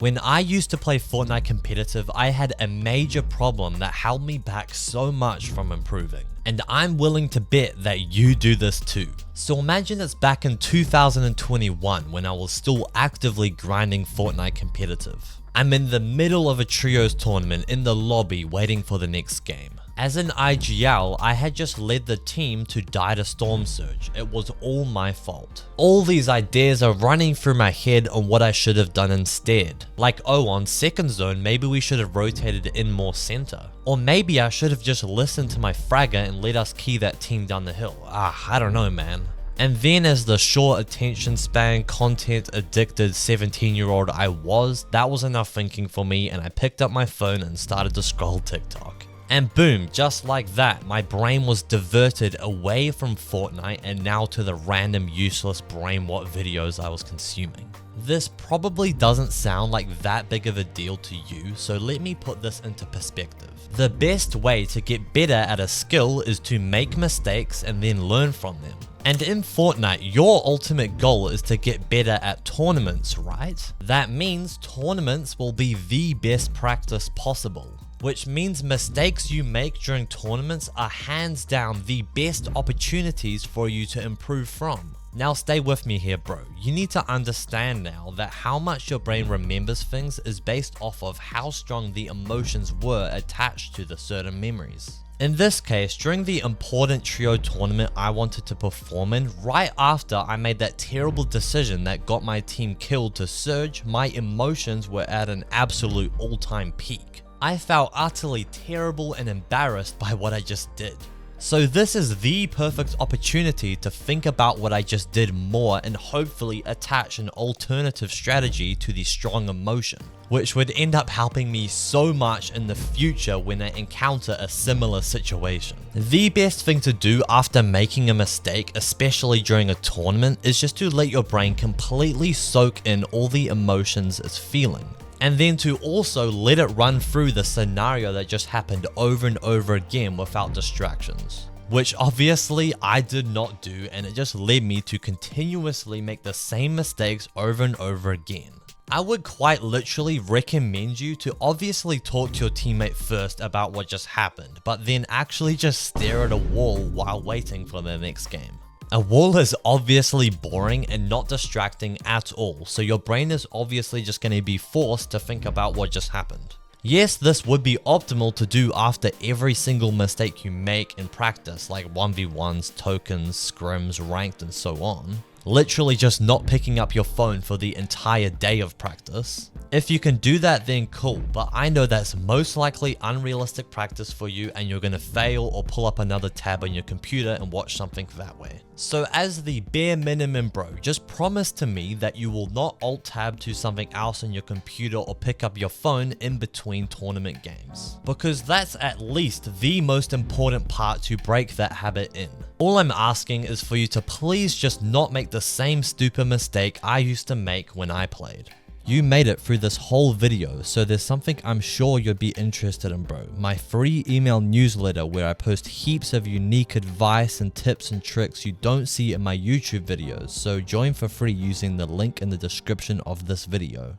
When I used to play Fortnite competitive, I had a major problem that held me back so much from improving. And I'm willing to bet that you do this too. So imagine it's back in 2021 when I was still actively grinding Fortnite competitive. I'm in the middle of a trios tournament in the lobby waiting for the next game. As an IGL, I had just led the team to die to Storm Surge. It was all my fault. All these ideas are running through my head on what I should have done instead. Like, oh, on second zone, maybe we should have rotated in more center. Or maybe I should have just listened to my fragger and let us key that team down the hill. I don't know, man. And then as the short attention span, content addicted 17-year-old I was, that was enough thinking for me, and I picked up my phone and started to scroll TikTok. And boom, just like that, my brain was diverted away from Fortnite and now to the random useless brainwat videos I was consuming. This probably doesn't sound like that big of a deal to you, so let me put this into perspective. The best way to get better at a skill is to make mistakes and then learn from them. And in Fortnite, your ultimate goal is to get better at tournaments, right? That means tournaments will be the best practice possible. Which means mistakes you make during tournaments are hands down the best opportunities for you to improve from. Now stay with me here, bro. You need to understand now that how much your brain remembers things is based off of how strong the emotions were attached to the certain memories. In this case, during the important trio tournament I wanted to perform in, right after I made that terrible decision that got my team killed to Surge, my emotions were at an absolute all-time peak. I felt utterly terrible and embarrassed by what I just did. So this is the perfect opportunity to think about what I just did more and hopefully attach an alternative strategy to the strong emotion, which would end up helping me so much in the future when I encounter a similar situation. The best thing to do after making a mistake, especially during a tournament, is just to let your brain completely soak in all the emotions it's feeling. And then to also let it run through the scenario that just happened over and over again without distractions. Which obviously I did not do, and it just led me to continuously make the same mistakes over and over again. I would quite literally recommend you to obviously talk to your teammate first about what just happened, but then actually just stare at a wall while waiting for the next game. A wall is obviously boring and not distracting at all, so your brain is obviously just going to be forced to think about what just happened. Yes, this would be optimal to do after every single mistake you make in practice, like 1v1s, tokens, scrims, ranked, and so on. Literally just not picking up your phone for the entire day of practice. If you can do that, then cool, but I know that's most likely unrealistic practice for you and you're gonna fail or pull up another tab on your computer and watch something that way. So as the bare minimum, bro, just promise to me that you will not alt tab to something else on your computer or pick up your phone in between tournament games. Because that's at least the most important part to break that habit in. All I'm asking is for you to please just not make the same stupid mistake I used to make when I played. You made it through this whole video, so there's something I'm sure you'd be interested in, bro. My free email newsletter where I post heaps of unique advice and tips and tricks you don't see in my YouTube videos, so join for free using the link in the description of this video.